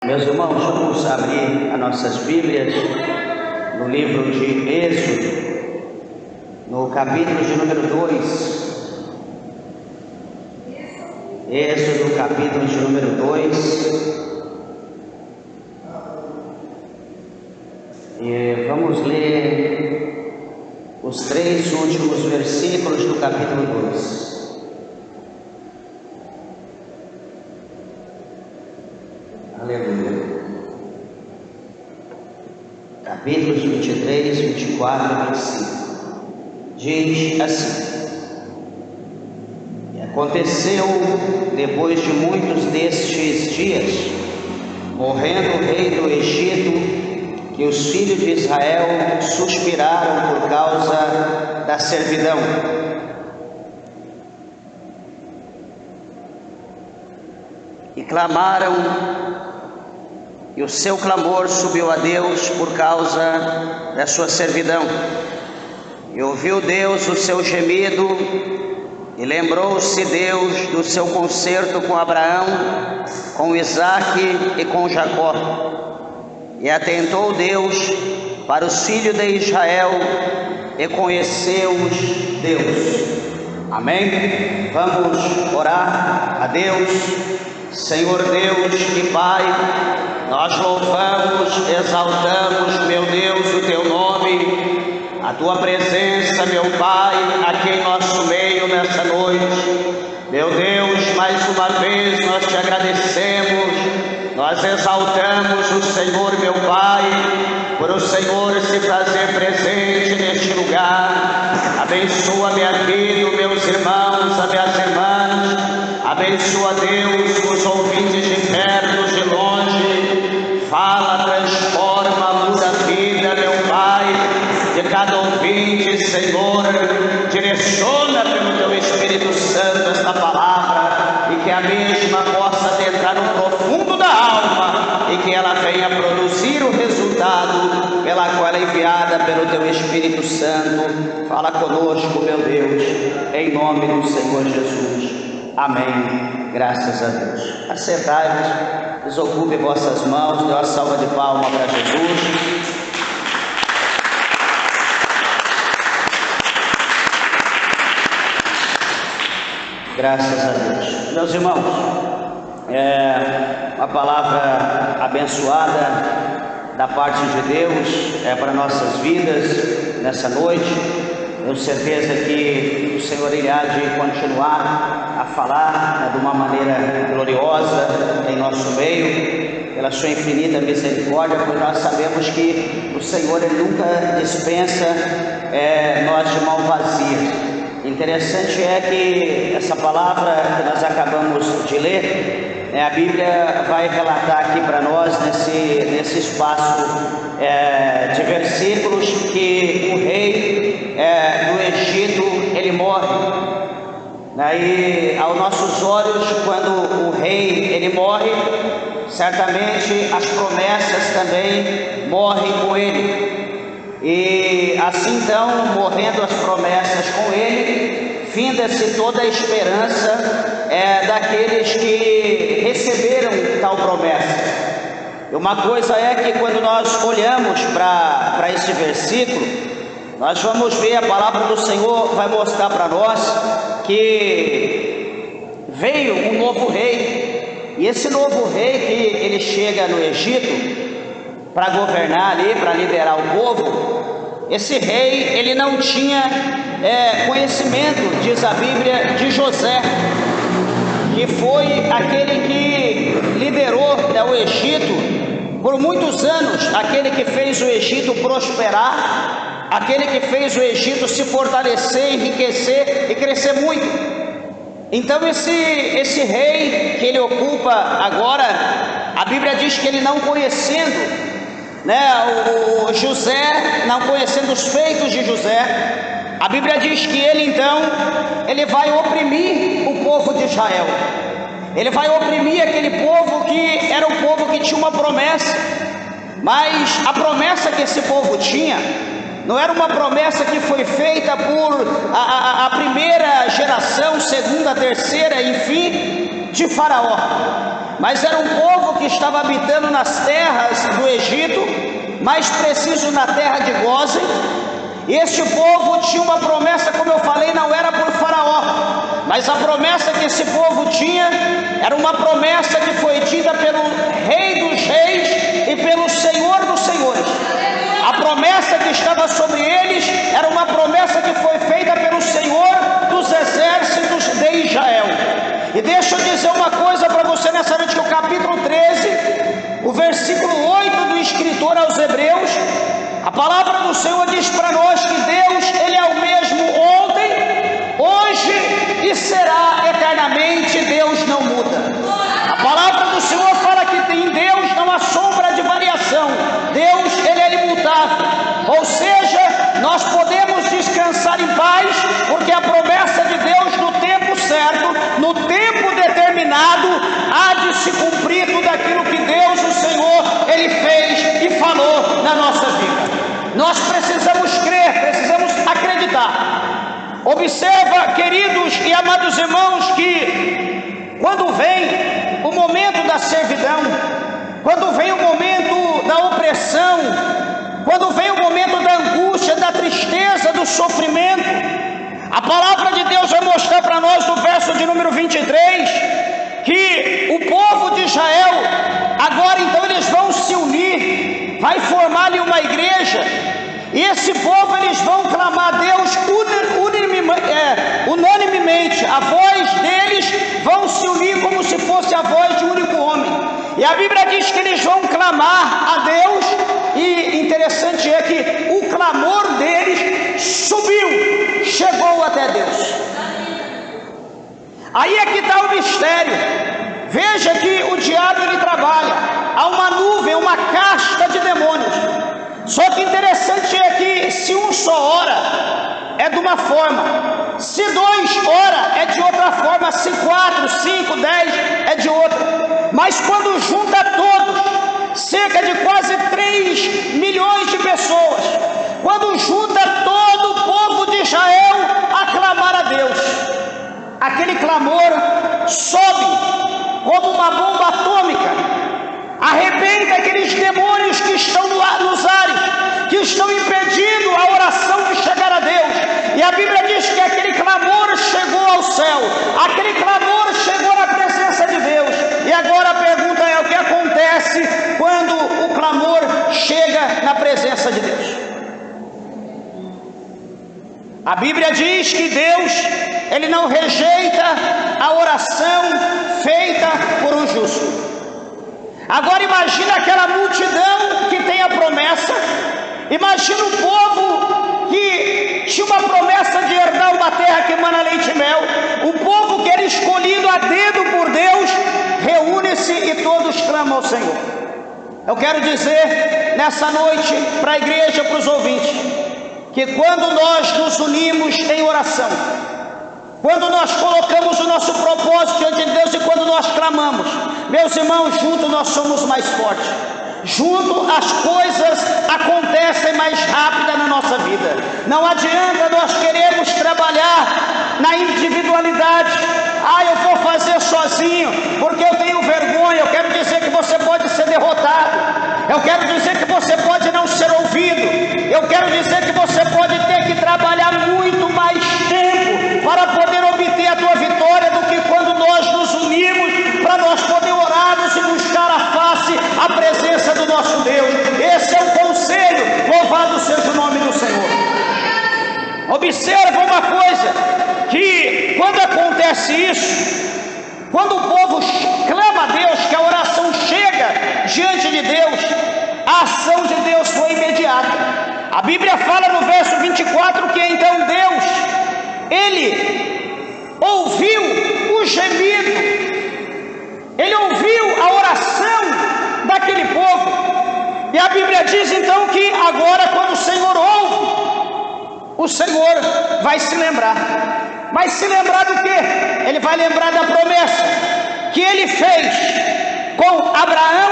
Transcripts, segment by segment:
Meus irmãos, vamos abrir as nossas Bíblias no livro de Êxodo, no capítulo de número 2. Êxodo, capítulo de número 2. E vamos ler os 3 últimos versículos do capítulo 2. Aleluia. Capítulos 23, 24 e 25. Diz assim: E aconteceu, depois de muitos destes dias, morrendo o rei do Egito, que os filhos de Israel suspiraram por causa da servidão. E clamaram, e o seu clamor subiu a Deus por causa da sua servidão. E ouviu Deus o seu gemido, e lembrou-se Deus do seu concerto com Abraão, com Isaque e com Jacó. E atentou Deus para os filhos de Israel, e conheceu-os Deus. Amém? Vamos orar a Deus. Senhor Deus e Pai, nós louvamos, exaltamos, meu Deus, o Teu nome, a Tua presença, meu Pai, aqui em nosso meio nessa noite. Meu Deus, mais uma vez nós Te agradecemos, nós exaltamos o Senhor, meu Pai, por o Senhor se fazer presente neste lugar. Abençoa minha vida, meus irmãos, as minhas irmãs. Abençoa, Deus, os ouvintes de perto, de longe. Fala, transforma, muda a vida, meu Pai, de cada ouvinte, Senhor. Direciona pelo Teu Espírito Santo esta palavra, e que a mesma possa adentrar no profundo da alma, e que ela venha produzir o resultado pela qual ela é enviada pelo Teu Espírito Santo. Fala conosco, meu Deus, em nome do Senhor Jesus. Amém. Graças a Deus. Assentai-vos, desocupe vossas mãos, dê uma salva de palmas para Jesus. Graças a Deus. Meus irmãos, uma palavra abençoada da parte de Deus para nossas vidas nessa noite. Tenho certeza que o Senhor irá de continuar a falar de uma maneira gloriosa em nosso meio, pela sua infinita misericórdia, pois nós sabemos que o Senhor ele nunca dispensa nós de mão vazia. Interessante é que essa palavra que nós acabamos de ler, a Bíblia vai relatar aqui para nós nesse espaço de versículos que o rei do Egito ele morre. Aí, aos nossos olhos, quando o rei ele morre, certamente as promessas também morrem com ele. E assim então, morrendo as promessas com ele, finda-se toda a esperança daqueles que receberam tal promessa. E uma coisa é que quando nós olhamos para esse versículo, nós vamos ver a palavra do Senhor vai mostrar para nós que veio um novo rei, e esse novo rei que ele chega no Egito para governar ali, para liderar o povo, esse rei ele não tinha conhecimento, diz a Bíblia, de José, que foi aquele que liderou o Egito por muitos anos, aquele que fez o Egito prosperar, aquele que fez o Egito se fortalecer, enriquecer e crescer muito. Então esse rei que ele ocupa agora, a Bíblia diz que ele não conhecendo o José, não conhecendo os feitos de José, a Bíblia diz que ele então, ele vai oprimir o povo de Israel. Ele vai oprimir aquele povo que era um povo que tinha uma promessa, mas a promessa que esse povo tinha não era uma promessa que foi feita por a primeira geração, segunda, terceira, enfim, de Faraó. mas era um povo que estava habitando nas terras do Egito, mais preciso na terra de Gósen. E este povo tinha uma promessa, como eu falei, não era por Faraó, mas a promessa que esse povo tinha era uma promessa que foi dita pelo Rei dos Reis e pelo Senhor dos Senhores. A promessa que estava sobre eles era uma promessa que foi feita pelo Senhor dos exércitos de Israel. E deixa eu dizer uma coisa para você nessa noite, que o capítulo 13, o versículo 8 do escritor aos Hebreus, a palavra do Senhor diz para nós que Deus, Ele é o mesmo ontem, hoje e será eternamente. Deus não muda. A palavra do Senhor fala que em Deus não há sombra de variação. Deus, Ele é imutável. Ou seja, nós podemos descansar em paz, porque a promessa de Deus no tempo certo, no tempo determinado, há de se cumprir tudo aquilo que Deus, o Senhor, Ele fez e falou na nossa vida. Nós precisamos crer, precisamos acreditar. Observa, queridos e amados irmãos, que quando vem o momento da servidão, quando vem o momento da opressão, quando vem o momento da angústia, da tristeza, do sofrimento, a palavra de Deus vai mostrar para nós no verso de número 23, que o povo de Israel, agora então eles vão se unir, vai formar ali uma igreja, e esse povo eles vão clamar a Deus unanimemente, a voz deles vão se unir como se fosse a voz de um único homem, e a Bíblia diz que eles vão clamar a Deus, e interessante é que o clamor deles subiu, chegou até Deus. Aí é que está o mistério. Veja que o diabo ele trabalha, há uma nuvem, uma casta de demônios. Só que interessante é que se um só ora, é de uma forma, se dois ora, é de outra forma, se 4, 5, 10, é de outra. Mas quando junta todos, cerca de quase 3 milhões de pessoas, quando junta todo o povo de Israel a clamar a Deus, aquele clamor sobe como uma bomba atômica, arrebenta aqueles demônios que estão nos ares, que estão impedindo a oração de chegar a Deus. E a Bíblia diz que aquele clamor chegou ao céu, aquele clamor chegou na presença de Deus. E agora a pergunta é: o que acontece quando o clamor chega na presença de Deus? A Bíblia diz que Deus, Ele não rejeita a oração feita por um justo. Agora imagina aquela multidão que tem a promessa, imagina o povo que tinha uma promessa de herdar uma terra que emana leite e mel, o povo que era escolhido a dedo por Deus, reúne-se e todos clamam ao Senhor. Eu quero dizer nessa noite para a igreja, para os ouvintes, que quando nós nos unimos em oração, quando nós colocamos o nosso propósito diante de Deus e quando nós clamamos, meus irmãos, juntos nós somos mais fortes. Junto as coisas acontecem mais rápido na nossa vida. Não adianta nós queremos trabalhar na individualidade. Eu vou fazer sozinho porque eu tenho vergonha. Eu quero dizer que você pode ser derrotado. Eu quero dizer que você pode não ser ouvido. Eu quero dizer que você pode ter que trabalhar muito mais tempo para poder obter a tua vitória do que quando nós nos unimos para nós poder orarmos e buscar a face, a presença do nosso Deus. Esse é o conselho, louvado seja o nome do Senhor. Observa uma coisa, que quando acontece isso, quando o povo clama a Deus, que a oração chega diante de Deus, a ação de Deus foi imediata. A Bíblia fala no verso 24 que então Deus, Ele ouviu o gemido, Ele ouviu a oração daquele povo. E a Bíblia diz então que agora, quando o Senhor ouve, o Senhor vai se lembrar. Vai se lembrar do quê? Ele vai lembrar da promessa que Ele fez com Abraão,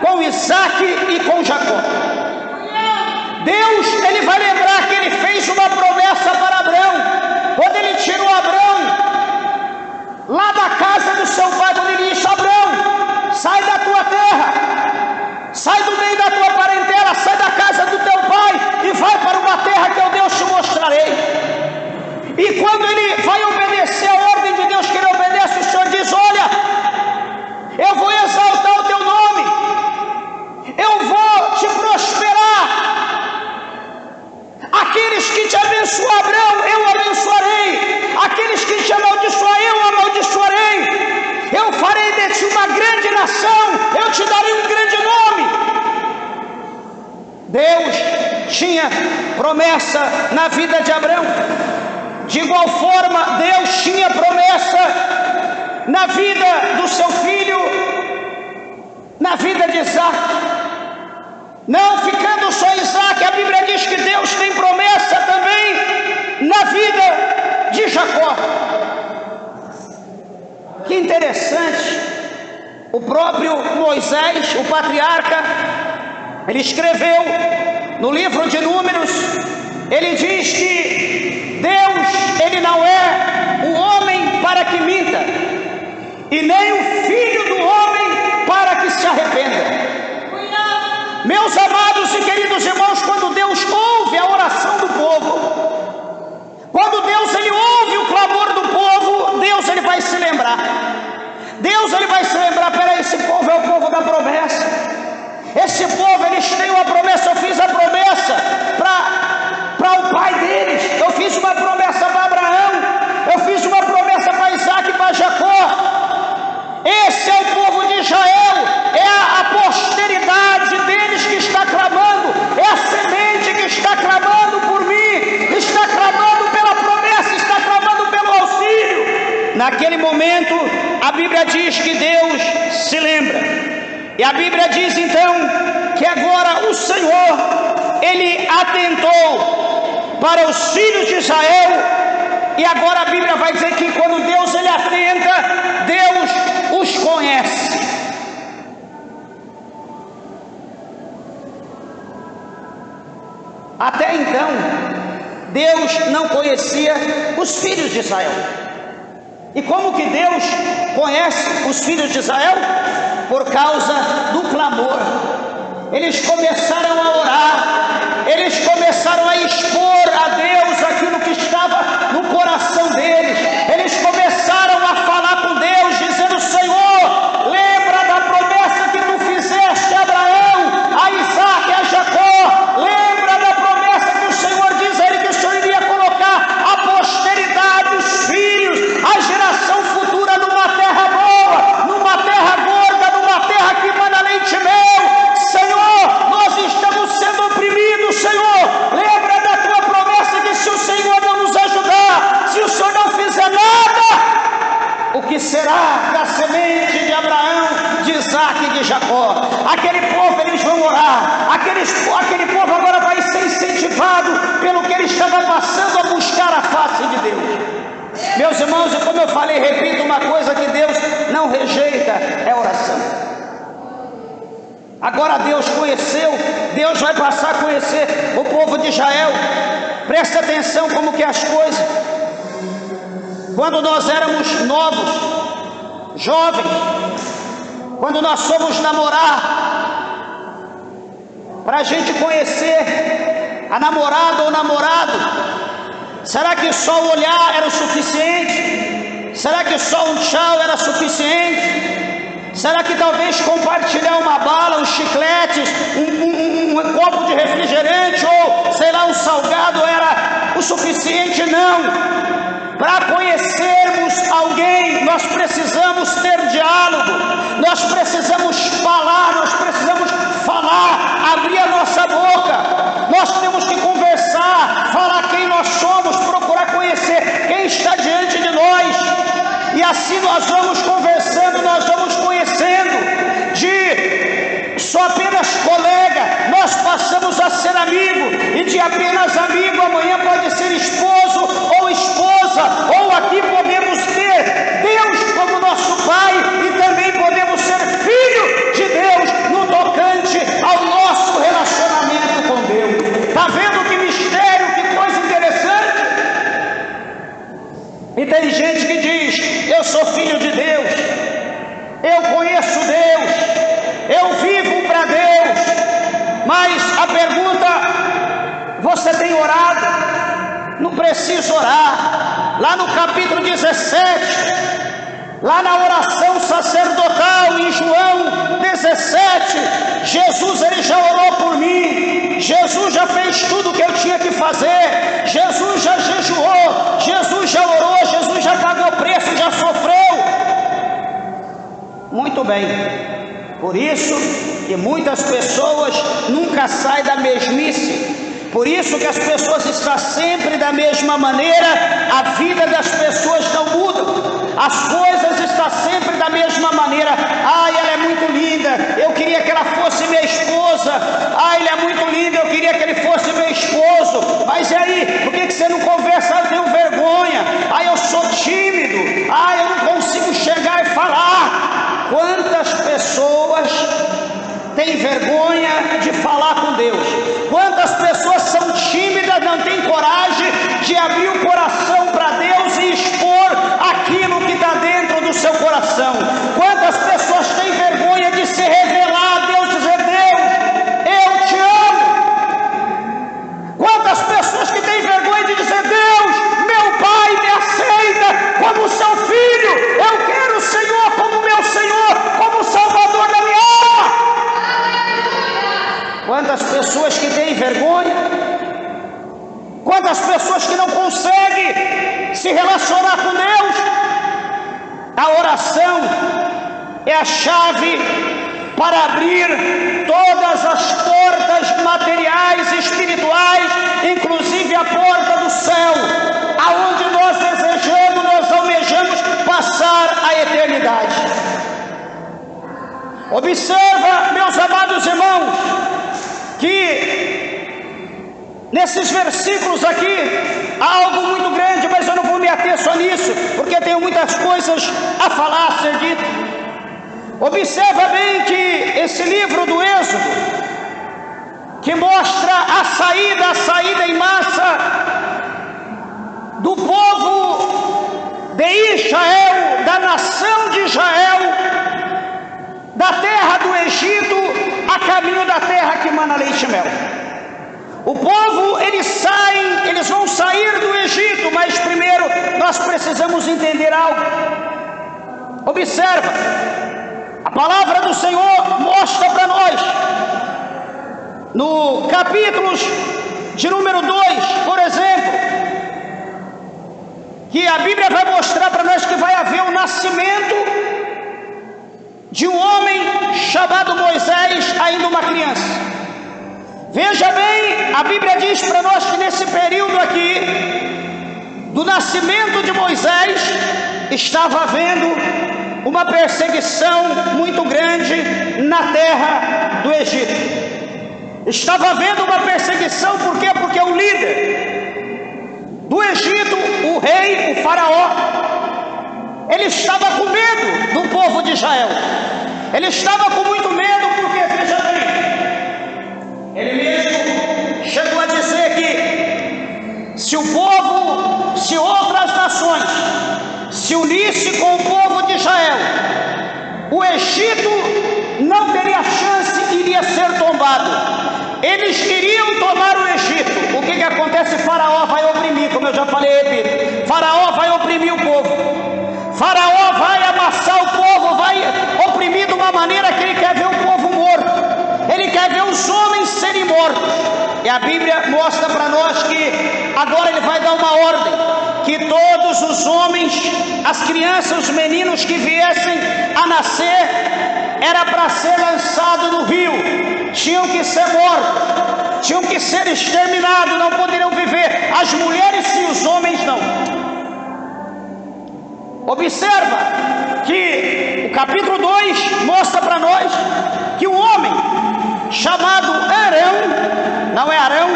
com Isaac e com Jacó. Deus, Ele vai lembrar que Ele fez uma promessa para Abraão, quando Ele tirou Abraão lá da casa do seu pai, quando Ele disse: Abraão, tinha promessa na vida de Abraão. De igual forma, Deus tinha promessa na vida do seu filho, na vida de Isaac. Não ficando só Isaac, a Bíblia diz que Deus tem promessa também na vida de Jacó. Que interessante, o próprio Moisés, o patriarca, ele escreveu no livro de Números, ele diz que Deus, ele não é o homem para que minta, e nem o filho do homem para que se arrependa. Meus amados e queridos irmãos, quando Deus ouve a oração do povo, quando Deus ele ouve o clamor do povo, Deus ele vai se lembrar. Deus ele vai se lembrar, peraí, esse povo é o povo da promessa. Esse povo, eles têm uma promessa. Eu fiz a promessa para o pai deles. Eu fiz uma promessa para Abraão. Eu fiz uma promessa para Isaac e para Jacó. Esse é o povo de Israel. É a posteridade deles que está clamando. É a semente que está clamando por mim. Está clamando pela promessa. Está clamando pelo auxílio. Naquele momento, a Bíblia diz que Deus se lembra. E a Bíblia diz então que agora o Senhor, ele atentou para os filhos de Israel. E agora a Bíblia vai dizer que quando Deus ele atenta, Deus os conhece. Até então, Deus não conhecia os filhos de Israel. E como que Deus conhece os filhos de Israel? Por causa do clamor. Eles começaram a orar, eles começaram a expor a Deus aquilo que estava no coração deles. Eles começaram a falar com Deus, dizendo: Senhor, lembra da promessa que tu fizeste a Abraão, a Isaac e a Jacó. Lembra da promessa que o Senhor diz a ele que o Senhor iria colocar a posteridade, os filhos, a geração futura numa terra boa, numa terra gorda, numa terra que manda leite e mel. Senhor, nós estamos sendo oprimidos. Senhor, lembra da tua promessa que se o Senhor não nos ajudar, se o Senhor não fizer nada, o que será da semente de Abraão, de Isaac e de Jacó? Aquele povo, eles vão orar. Aquele povo agora vai ser incentivado pelo que ele estava passando a buscar a face de Deus. Meus irmãos, e como eu falei, repito, uma coisa que Deus não rejeita é oração. Agora Deus conheceu, Deus vai passar a conhecer o povo de Israel. Presta atenção como que as coisas. Quando nós éramos novos, jovens, quando nós fomos namorar, para a gente conhecer a namorada ou namorado, será que só o olhar era o suficiente? Será que só um tchau era suficiente? Será que talvez compartilhar uma bala, uns chicletes, um copo de refrigerante ou, sei lá, um salgado era o suficiente? Não. Para conhecermos alguém, nós precisamos ter diálogo, nós precisamos falar, abrir a nossa boca, nós temos que conversar, falar quem nós somos, procurar conhecer quem está diante de nós. E assim nós vamos conversando, nós vamos conhecendo. De só apenas colega, nós passamos a ser amigo. E de apenas amigo, amanhã pode ser esposo ou esposa. Ou aqui podemos ter Deus como nosso Pai. E também podemos ser filho de Deus no tocante ao nosso relacionamento com Deus. Está vendo que mistério, que coisa interessante? E tem gente que diz: eu sou filho de Deus, eu conheço Deus, eu vivo para Deus. Mas a pergunta: você tem orado? Não precisa orar. Lá no capítulo 17, lá na oração sacerdotal, em João 17, Jesus ele já orou por mim. Jesus já fez tudo o que eu tinha que fazer. Jesus já jejuou, Jesus já orou, Jesus já pagou preço, já sofreu. Muito bem. Por isso que muitas pessoas nunca saem da mesmice, por isso que as pessoas estão sempre da mesma maneira, a vida das pessoas não muda, as coisas estão sempre da mesma maneira. Ela é muito linda, eu queria que ela fosse minha esposa. Ele é muito lindo, eu queria que ele fosse meu esposo. Mas e aí, por que você não conversa? Eu tenho vergonha, eu sou tímido, eu não consigo chegar e falar. Quantas pessoas têm vergonha de falar com Deus? Quantas pessoas são tímidas, não têm coragem de abrir o coração para Deus e expor aquilo que está dentro do seu coração? Quantas pessoas têm vergonha de se revelar a Deus, dizer: Deus, eu te amo? Quantas pessoas que têm vergonha de dizer: Deus, meu Pai me aceita como seu filho, eu quero o Senhor como meu Senhor, como Salvador da minha alma? Quantas pessoas que têm vergonha, quantas pessoas que não conseguem se relacionar com Deus? A oração é a chave para abrir todas as portas materiais e espirituais, inclusive a porta do céu, aonde nós desejamos, nós almejamos passar a eternidade. Observa, meus amados irmãos, que nesses versículos aqui há algo muito grande, mas eu não vou me ater só nisso, porque tenho muitas coisas a falar, a ser dito. Observa bem que esse livro do Êxodo, que mostra a saída em massa do povo de Israel, da nação de Israel, da terra do Egito, a caminho da terra que mana leite e mel. O povo, eles vão sair do Egito, mas primeiro nós precisamos entender algo. Observa, a palavra do Senhor mostra para nós, no capítulo de número 2, por exemplo, que a Bíblia vai mostrar para nós que vai haver o nascimento de um homem chamado Moisés, ainda uma criança. Veja bem, a Bíblia diz para nós que nesse período aqui, do nascimento de Moisés, estava havendo uma perseguição muito grande na terra do Egito. Estava havendo uma perseguição, por quê? Porque o líder do Egito, o rei, o faraó, ele estava com medo do povo de Israel. Ele estava com muito medo, porque, veja bem, ele mesmo chegou a dizer que se o povo, se outras nações se unisse com o povo de Israel, o Egito não teria chance, iria ser tombado. Eles queriam tomar o Egito. O que acontece? Faraó vai oprimir, como eu já falei, repito. Faraó vai oprimir o povo. Faraó vai amassar o povo, vai oprimir de uma maneira que ele quer ver o povo morto. Ele quer ver os homens serem mortos. E a Bíblia mostra para nós que agora ele vai dar uma ordem, que todos os homens, as crianças, os meninos que viessem a nascer, era para ser lançado no rio, tinham que ser mortos, tinham que ser exterminados, não poderiam viver, as mulheres sim, os homens não. Observa que o capítulo 2 mostra para nós que um homem chamado Arão, não é Arão,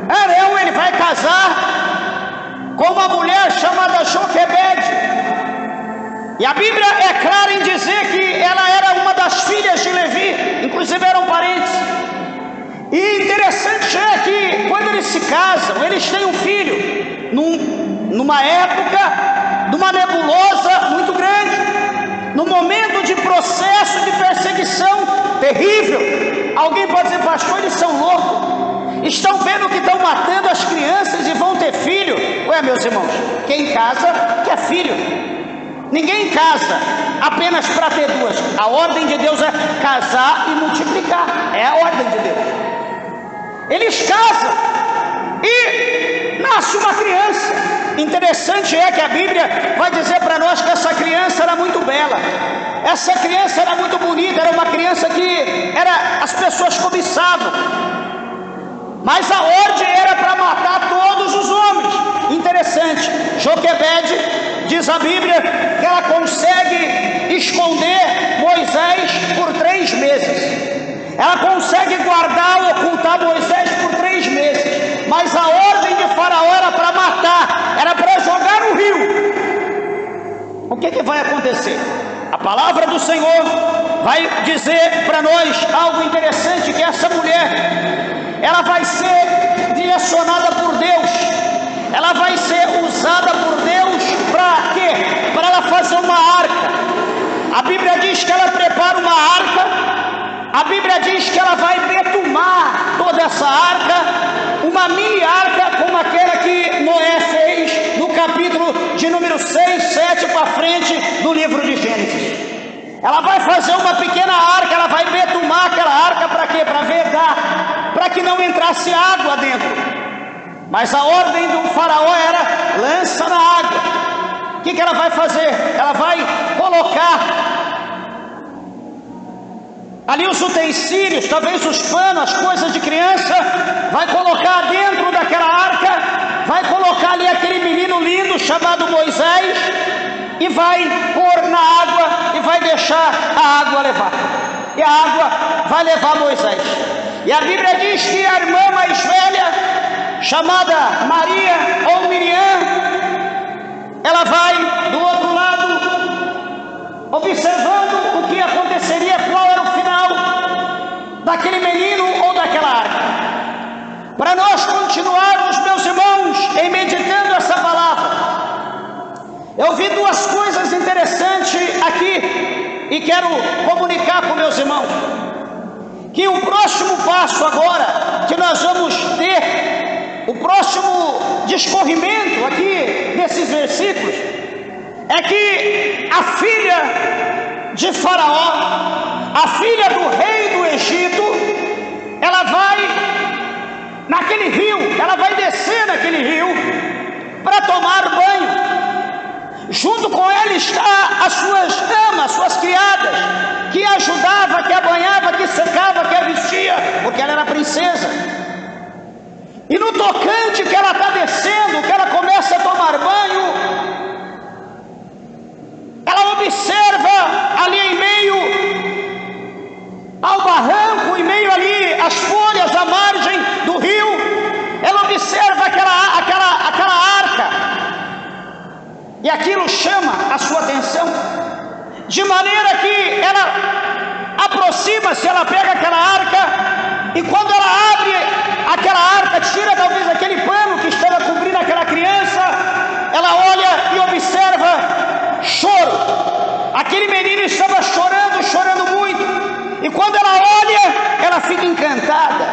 Arão, ele vai casar com uma mulher chamada Joquebede. E a Bíblia é clara em dizer que ela era uma das filhas de Levi, inclusive eram parentes. E interessante é que quando eles se casam, eles têm um filho, numa época de uma nebulosa muito grande, num momento de processo de perseguição terrível. Alguém pode dizer: pastor, eles são loucos, estão vendo que estão matando as crianças e vão ter filho. Ué, meus irmãos, quem casa quer filho. Ninguém casa apenas para ter duas. A ordem de Deus é casar e multiplicar. É a ordem de Deus. Eles casam e nasce uma criança. Interessante é que a Bíblia vai dizer para nós que essa criança era muito bela. Essa criança era muito bonita. Era uma criança que as pessoas cobiçavam. mas a ordem era para matar todos os homens. Interessante, Joquebede, diz a Bíblia, que ela consegue esconder Moisés por 3 meses. Ela consegue guardar, ocultar Moisés por 3 meses. Mas a ordem de Faraó era para matar, era para jogar no rio. O que vai acontecer? A palavra do Senhor vai dizer para nós algo interessante, que essa mulher, ela vai ser direcionada por Deus, ela vai ser usada por Deus para quê? Para ela fazer uma arca. A Bíblia diz que ela prepara uma arca, a Bíblia diz que ela vai betumar toda essa arca, uma mini arca como aquela que Noé fez no capítulo de número 6, 7 para frente do livro de Gênesis. Ela vai fazer uma pequena arca, ela vai betumar aquela arca para quê? Para vedar, para que não entrasse água dentro. Mas a ordem do Faraó era: lança na água. O que ela vai fazer? Ela vai colocar ali os utensílios, talvez os panos, as coisas de criança, vai colocar dentro daquela arca, vai colocar ali aquele menino lindo chamado Moisés, e vai pôr na água e vai deixar a água levar. E a água vai levar Moisés. E a Bíblia diz que a irmã mais velha, chamada Maria ou Miriam, ela vai do outro lado, observando o que aconteceria, qual era o final daquele menino ou daquela arca. Para nós continuarmos, meus irmãos, em meditando essa palavra, eu vi 2 coisas interessantes aqui e quero comunicar com meus irmãos. Que o próximo passo agora que nós vamos ter, o próximo discorrimento aqui desses versículos, é que a filha de Faraó, a filha do rei do Egito, ela vai naquele rio, ela vai descer naquele rio para tomar banho. Junto com ela está as suas damas, as suas criadas, que ajudava, que a banhava, que secava, que a vestia, porque ela era princesa. E no tocante que ela está descendo, que ela começa a tomar banho, ela observa ali em meio ao barranco, em meio ali às folhas, à margem do rio, ela observa aquela arca. E aquilo chama a sua atenção, de maneira que ela aproxima-se, ela pega aquela arca, e quando ela abre aquela arca, tira talvez aquele pano que estava cobrindo aquela criança, ela olha e observa choro. Aquele menino estava chorando muito, e quando ela olha, ela fica encantada,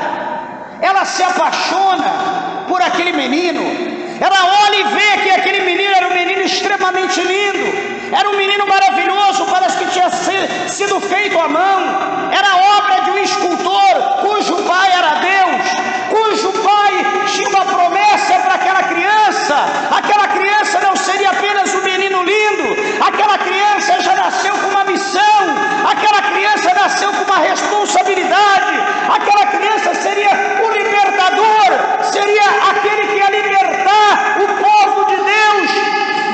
ela se apaixona por aquele menino. Ela olha e vê que aquele menino era um menino extremamente lindo, era um menino maravilhoso, parece que tinha sido feito à mão, era obra de um escultor, cujo pai era Deus, cujo pai tinha uma promessa para aquela criança não seria apenas um menino lindo, aquela criança já nasceu com uma missão, aquela criança nasceu com uma responsabilidade, aquela criança seria o libertador, seria aquele que ia libertar o povo de Deus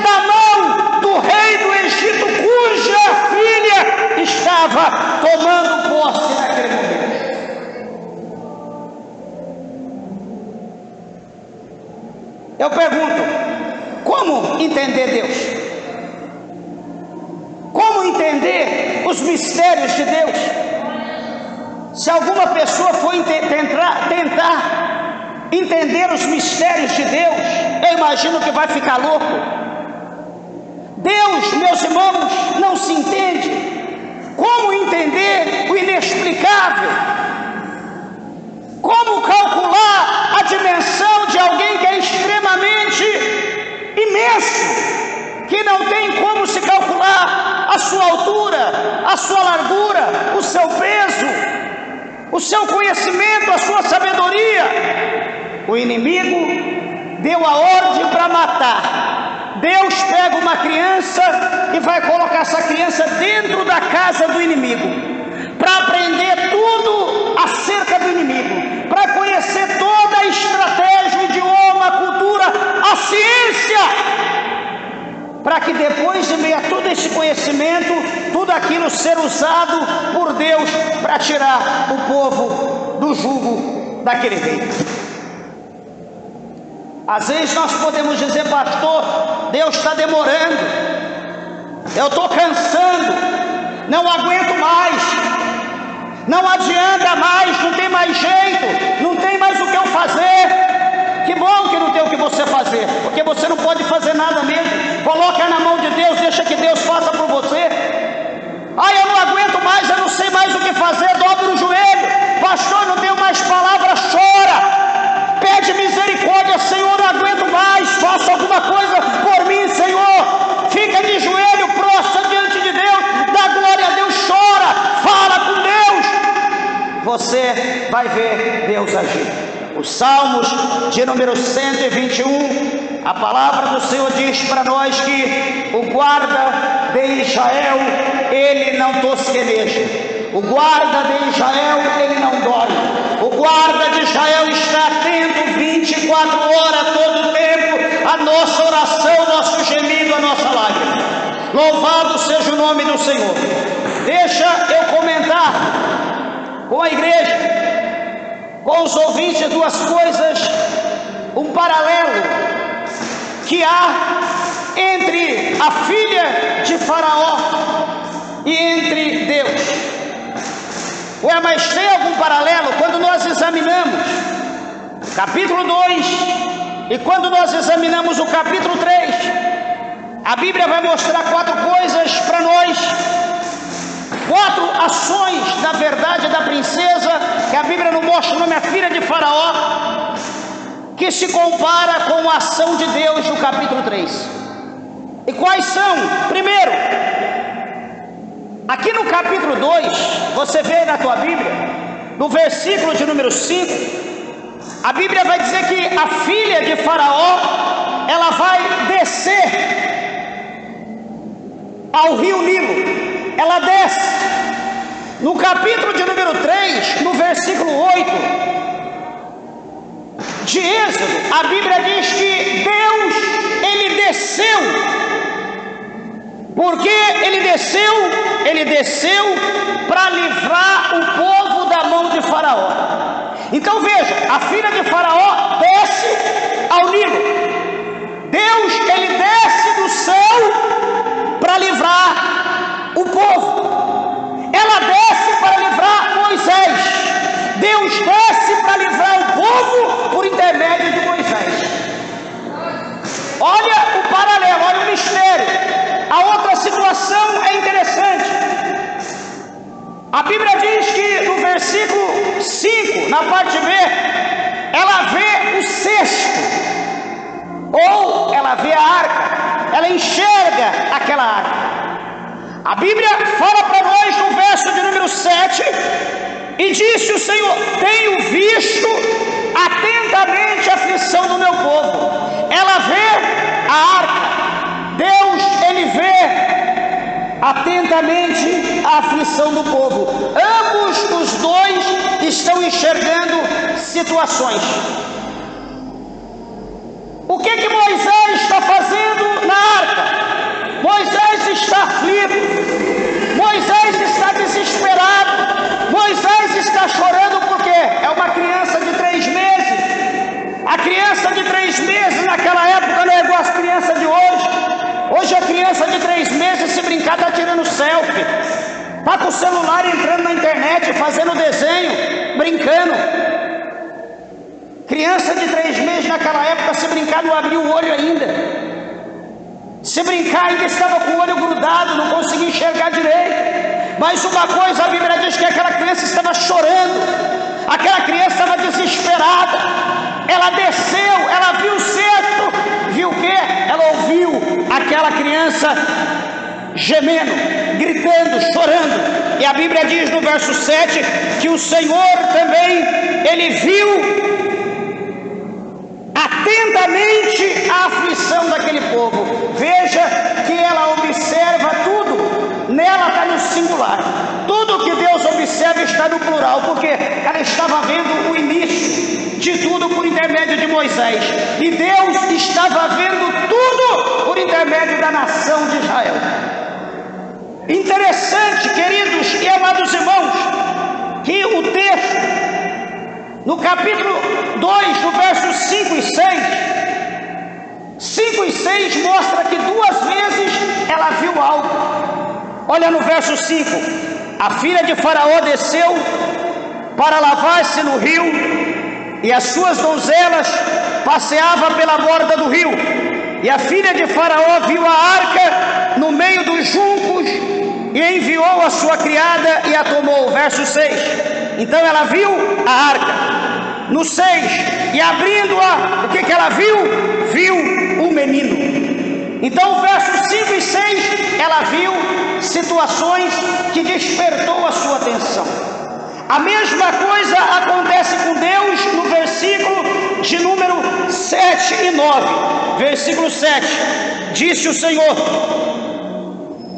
da mão do rei do Egito, cuja filha estava tomando posse naquele momento. Eu pergunto, como entender Deus? Como entender os mistérios de Deus? Se alguma pessoa for tentar entender os mistérios de Deus, eu imagino que vai ficar louco. Deus, meus irmãos, não se entende. Como entender o inexplicável? Como calcular a dimensão de alguém que é extremamente imenso, que não tem como se calcular a sua altura, a sua largura, o seu peso, o seu conhecimento, a sua sabedoria? O inimigo deu a ordem para matar. Deus pega uma criança e vai colocar essa criança dentro da casa do inimigo, para aprender tudo acerca do inimigo, para conhecer toda depois de meio a todo esse conhecimento, tudo aquilo ser usado por Deus para tirar o povo do jugo daquele rei. Às vezes nós podemos dizer: pastor, Deus está demorando, eu estou cansando, não aguento mais, não adianta mais, não tem mais jeito, não tem mais o que eu fazer. Que bom que não tem o que você fazer, porque você não pode fazer nada mesmo. Coloca na mão de Deus, deixa que Deus faça por você. Eu não aguento mais, eu não sei mais o que fazer. Dobra o joelho: pastor, não tenho mais palavras. Chora, pede misericórdia: Senhor, não aguento mais, faça alguma coisa por mim, Senhor. Fica de joelho, prostra diante de Deus, dá glória a Deus, chora, fala com Deus, você vai ver Deus agir. Os Salmos de número 121, a palavra do Senhor diz para nós que o guarda de Israel, ele não tosqueneja. O guarda de Israel, ele não dorme. O guarda de Israel está atento 24 horas, todo o tempo, a nossa oração, nosso gemido, a nossa lágrima. Louvado seja o nome do Senhor. Deixa eu comentar com a igreja, com os ouvintes, duas coisas, um paralelo que há entre a filha de Faraó e entre Deus. Mas tem algum paralelo? Quando nós examinamos capítulo 2 e quando nós examinamos o capítulo 3, a Bíblia vai mostrar 4 coisas para nós, 4 ações, na verdade, da princesa, que a Bíblia não mostra o nome, a filha de Faraó, que se compara com a ação de Deus no capítulo 3. E quais são? Primeiro, aqui no capítulo 2, você vê na tua Bíblia, no versículo de número 5, a Bíblia vai dizer que a filha de Faraó, ela vai descer ao rio Nilo. Ela desce. No capítulo de número 3, no versículo 8 de Êxodo, a Bíblia diz que Deus, ele desceu. Por que ele desceu? Ele desceu para livrar o povo da mão de Faraó. Então veja, a filha de Faraó desce ao Nilo. Deus, ele desce do céu para livrar o povo. Ela desce para livrar Moisés. Deus desce para livrar o povo por intermédio de Moisés. Olha o paralelo, olha o mistério. A outra situação é interessante. A Bíblia diz que no versículo 5, na parte B, ela vê o cesto, ou ela vê a arca, ela enxerga aquela arca. A Bíblia fala para nós no verso de número 7, e disse o Senhor: tenho visto atentamente a aflição do meu povo. Ela vê a arca. Deus, ele vê atentamente a aflição do povo. Ambos os dois estão enxergando situações. O que Moisés está fazendo na arca? Moisés está aflito, Moisés está desesperado, Moisés está chorando porque é uma criança de 3 meses. A criança de 3 meses naquela época não é igual às crianças de hoje. Hoje a criança de 3 meses, se brincar, está tirando selfie, está com o celular entrando na internet, fazendo desenho, brincando. Criança de 3 meses naquela época, se brincar, não abriu o olho ainda. Se brincar, ainda estava com o olho grudado, não conseguia enxergar direito. Mas uma coisa, a Bíblia diz que aquela criança estava chorando, aquela criança estava desesperada. Ela desceu, ela viu o cesto, viu o quê? Ela ouviu aquela criança gemendo, gritando, chorando. E a Bíblia diz no verso 7 que o Senhor também, ele viu atentamente a aflição daquele povo. Veja que ela observa tudo, nela está no singular. Tudo que Deus observa está no plural, porque ela estava vendo o início de tudo por intermédio de Moisés, e Deus estava vendo tudo por intermédio intermédio da nação de Israel. Interessante, queridos e amados irmãos, que o texto, no capítulo 2, no versos 5 e 6, mostra que 2 vezes ela viu algo. Olha no verso 5: a filha de Faraó desceu para lavar-se no rio, e as suas donzelas passeavam pela borda do rio. E a filha de Faraó viu a arca no meio dos juncos, e enviou a sua criada e a tomou. Verso 6: então ela viu a arca. No 6: e abrindo-a, o que ela viu? Viu um menino. Então, versos 5 e 6, ela viu situações que despertou a sua atenção. A mesma coisa acontece com Deus no versículo de número 7 e 9. Versículo 7: disse o Senhor: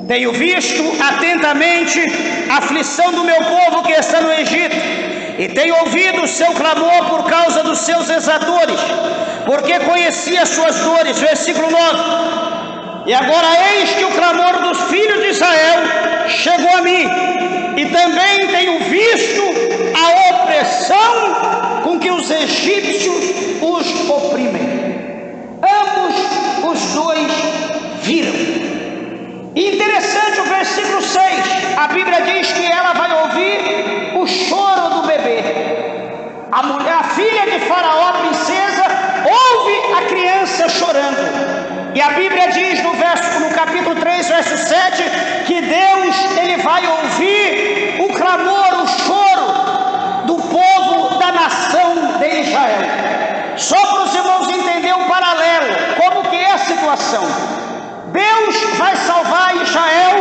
tenho visto atentamente a aflição do meu povo que está no Egito, e tenho ouvido o seu clamor por causa dos seus exatores, porque conheci as suas dores. Versículo 9: e agora eis que o clamor dos filhos de Israel chegou a mim, e também tenho visto a opressão com que os egípcios os oprimem. Ambos os dois viram. Interessante o versículo 6, a Bíblia diz que ela vai ouvir o choro do bebê. A mulher, a filha de Faraó, a princesa, ouve a criança chorando. E a Bíblia diz no capítulo 3, verso 7, que Deus, ele vai ouvir o clamor, o choro do povo da nação de Israel. Só para os irmãos entenderem o paralelo, como que é a situação. Deus vai salvar Israel,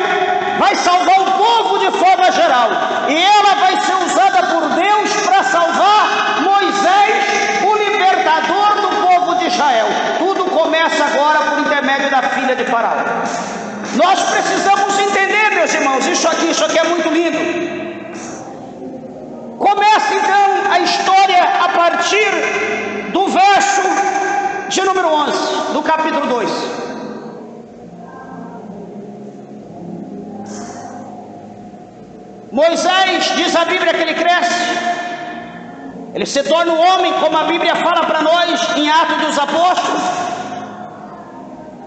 vai salvar o povo de forma geral, e ela vai ser usada por Deus para salvar Moisés, o libertador do povo de Israel. Tudo começa agora por intermédio da filha de Faraó. Nós precisamos entender, meus irmãos, isso aqui é muito lindo. Começa então a história a partir do verso de número 11, do capítulo 2. Moisés, diz a Bíblia que ele cresce, ele se torna um homem, como a Bíblia fala para nós em Atos dos Apóstolos.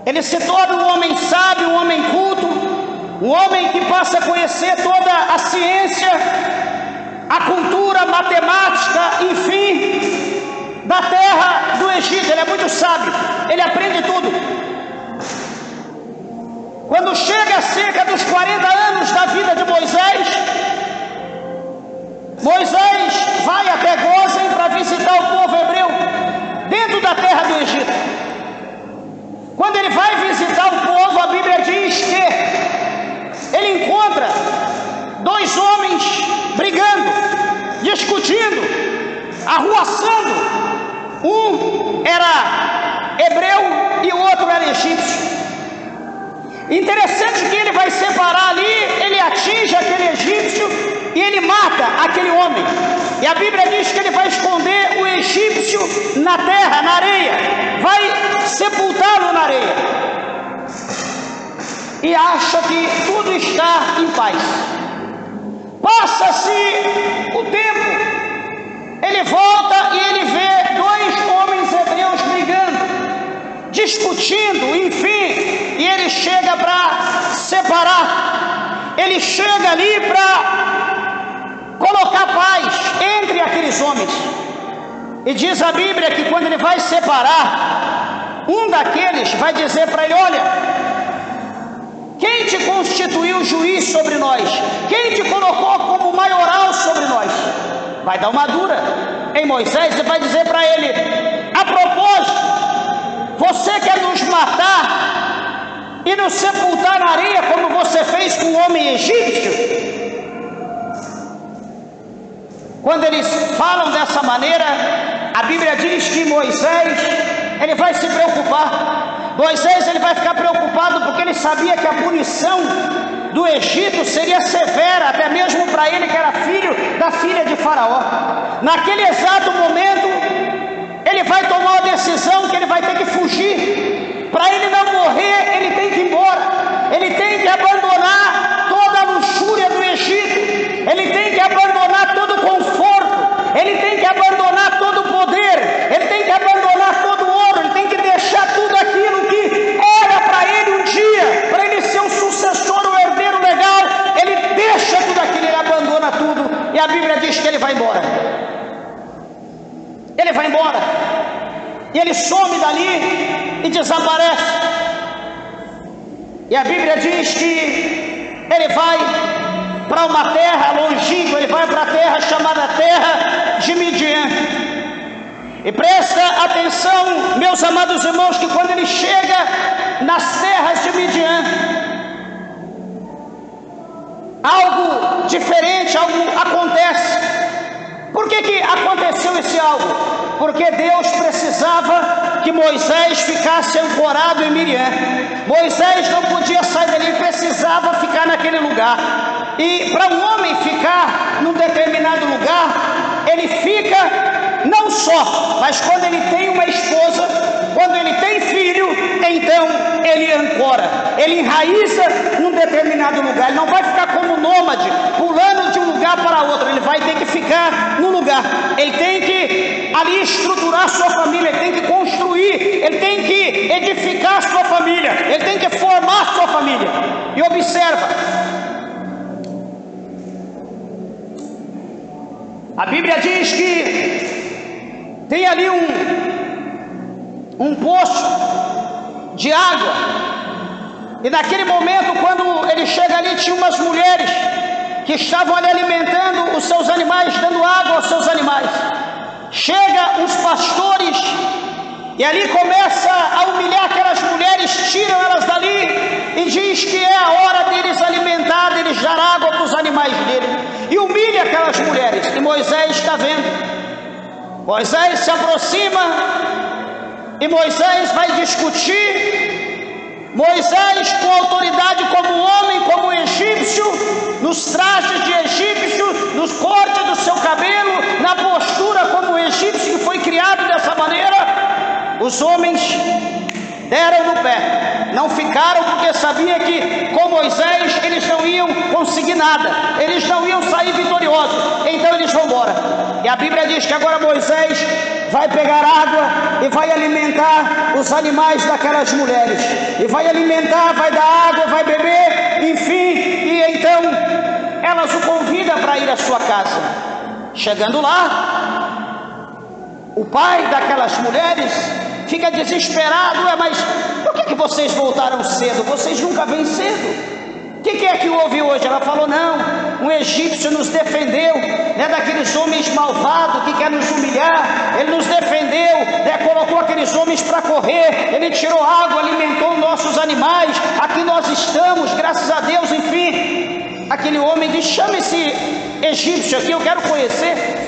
Ele se torna um homem sábio, um homem culto, um homem que passa a conhecer toda a ciência, a cultura, a matemática, enfim, da terra do Egito. Ele é muito sábio, ele aprende tudo. Quando chega a cerca dos 40 anos da vida de Moisés, Moisés vai até Gósen para visitar o povo hebreu, dentro da terra do Egito. Quando ele vai visitar o povo, a Bíblia diz que ele encontra 2 homens brigando, discutindo, arruaçando. Um era hebreu e o outro era egípcio. Interessante que ele vai separar ali, ele atinge aquele egípcio e ele mata aquele homem. E a Bíblia diz que ele vai esconder o egípcio na terra, na areia, vai sepultá-lo na areia, e acha que tudo está em paz. Passa-se o tempo, ele volta e ele vê 2 homens hebreus brigando, discutindo, enfim, e ele chega para separar, ele chega ali para colocar paz entre aqueles homens. E diz a Bíblia que quando ele vai separar, um daqueles vai dizer para ele: olha, quem te constituiu juiz sobre nós? Quem te colocou como maioral sobre nós? Vai dar uma dura em Moisés e vai dizer para ele: a propósito, você quer nos matar e nos sepultar na areia como você fez com o homem egípcio? Quando eles falam dessa maneira, a Bíblia diz que Moisés, ele vai se preocupar. Moisés, ele vai ficar preocupado porque ele sabia que a punição do Egito seria severa, até mesmo para ele que era filho da filha de Faraó. Naquele exato momento, ele vai tomar uma decisão que ele vai ter que fugir. para ele não morrer, ele tem que ir embora. Ele tem que abandonar toda a luxúria do Egito. Ele tem que abandonar todo o conforto. Ele tem que abandonar todo o poder. Ele tem que abandonar todo o ouro. Ele tem que deixar tudo aquilo que era para ele um dia, para ele ser o sucessor, o herdeiro legal. Ele deixa tudo aquilo, ele abandona tudo. E a Bíblia diz que ele vai embora. Ele vai embora. E ele some dali e desaparece. E a Bíblia diz que ele vai para uma terra longínqua, ele vai para a terra chamada terra de Midian. E presta atenção, meus amados irmãos, que quando ele chega nas terras de Midian, algo diferente, algo acontece. Por que aconteceu esse algo? Porque Deus precisava que Moisés ficasse ancorado em Midian. Moisés não podia sair dali, precisava ficar naquele lugar. E para um homem ficar num determinado lugar, ele fica não só, mas quando ele tem uma esposa, quando ele tem filho, então ele ancora, ele enraiza num determinado lugar. Ele não vai ficar como nômade, pulando de um lugar para outro. Ele vai ter que ficar no lugar. Ele tem que ali estruturar sua família, ele tem que construir, ele tem que edificar sua família, ele tem que formar sua família. E observa, a Bíblia diz que tem ali um poço de água. E naquele momento, quando ele chega ali, tinha umas mulheres que estavam ali alimentando os seus animais, dando água aos seus animais. Chega os pastores e ali começa a humilhar aquelas mulheres, tiram elas dali e diz que é a hora deles alimentar, deles dar água para os animais dele. E humilha aquelas mulheres. E Moisés está vendo. Moisés se aproxima e Moisés vai discutir. Moisés, com autoridade como homem, como egípcio, nos trajes de egípcio, nos cortes do seu cabelo, na postura como egípcio que foi criado dessa maneira, os homens deram no pé, não ficaram, porque sabia que com Moisés eles não iam conseguir nada, eles não iam sair vitoriosos, então eles vão embora. E a Bíblia diz que agora Moisés vai pegar água e vai alimentar os animais daquelas mulheres, e vai alimentar, vai dar água, vai beber, enfim, e então elas o convidam para ir à sua casa. Chegando lá, o pai daquelas mulheres fica desesperado. Mas por que vocês voltaram cedo? Vocês nunca vêm cedo. O que é que houve hoje? Ela falou: não, um egípcio nos defendeu, daqueles homens malvados que querem nos humilhar. Ele nos defendeu, colocou aqueles homens para correr, ele tirou água, alimentou nossos animais, aqui nós estamos, graças a Deus. Enfim, aquele homem diz: chama esse egípcio aqui, eu quero conhecer.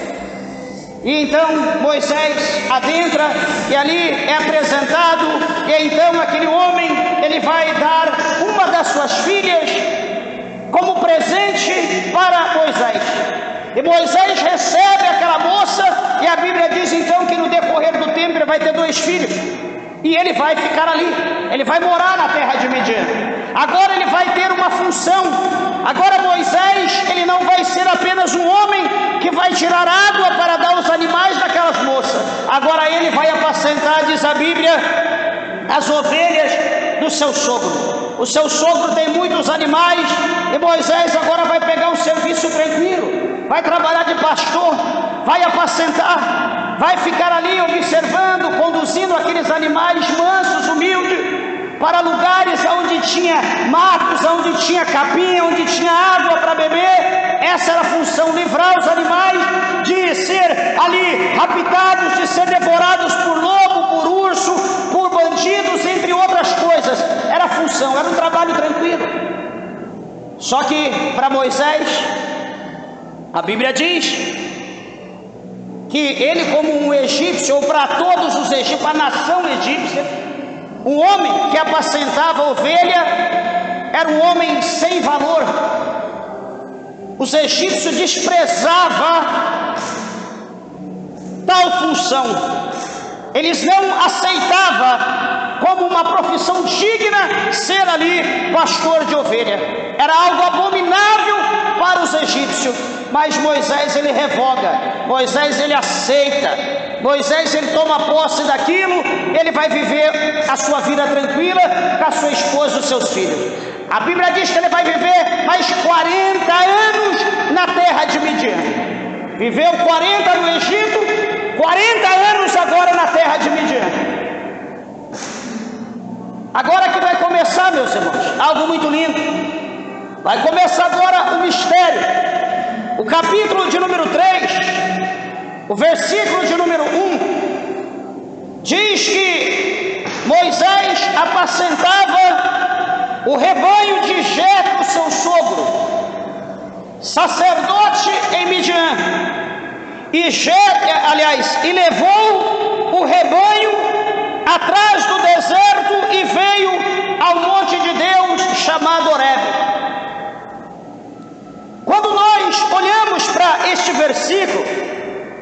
E então Moisés adentra e ali é apresentado. E então aquele homem, ele vai dar uma das suas filhas como presente para Moisés. E Moisés recebe aquela moça, e a Bíblia diz então que no decorrer do tempo ele vai ter 2 filhos. E ele vai ficar ali, ele vai morar na terra de Midian. Agora ele vai ter uma função. Agora Moisés, ele não vai ser apenas um homem que vai tirar água para dar aos animais daquelas moças. Agora ele vai apacentar, diz a Bíblia, as ovelhas do seu sogro. O seu sogro tem muitos animais, e Moisés agora vai pegar um serviço tranquilo, vai trabalhar de pastor, vai apacentar, vai ficar ali observando, conduzindo aqueles animais mansos, humildes, para lugares onde tinha matos, onde tinha capim, onde tinha água para beber. Essa era a função: livrar os animais de ser ali raptados, de ser devorados por lobo, por urso, por bandidos, entre outras coisas. Era a função, era um trabalho tranquilo. Só que para Moisés, a Bíblia diz que ele, como um egípcio, ou para todos os egípcios, a nação egípcia, um homem que apacentava ovelha era um homem sem valor. Os egípcios desprezavam tal função. Eles não aceitavam como uma profissão digna ser ali pastor de ovelha. Era algo abominável para os egípcios, mas Moisés ele revoga, Moisés ele aceita, Moisés ele toma posse daquilo, ele vai viver a sua vida tranquila com a sua esposa e os seus filhos. A Bíblia diz que ele vai viver mais 40 anos na terra de Midian. Viveu 40 no Egito, 40 anos agora na terra de Midian. Agora que vai começar, meus irmãos, algo muito lindo. Vai começar agora o mistério. O capítulo de número 3, o versículo de número 1, diz que Moisés apacentava o rebanho de Jetro, seu sogro, sacerdote em Midian. E levou o rebanho atrás do deserto e veio ao monte de Deus chamado Horebe. Quando nós olhamos para este versículo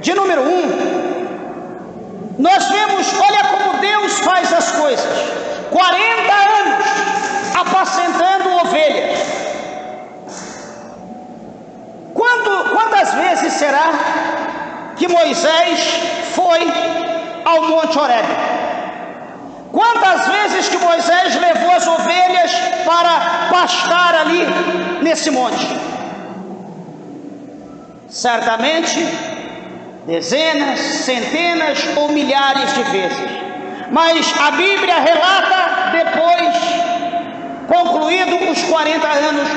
de número 1, nós vemos, olha como Deus faz as coisas. 40 anos apacentando ovelhas. Quantas vezes será que Moisés foi ao monte Horebe? Quantas vezes que Moisés levou as ovelhas para pastar ali nesse monte? Certamente dezenas, centenas ou milhares de vezes. Mas a Bíblia relata depois, concluído os 40 anos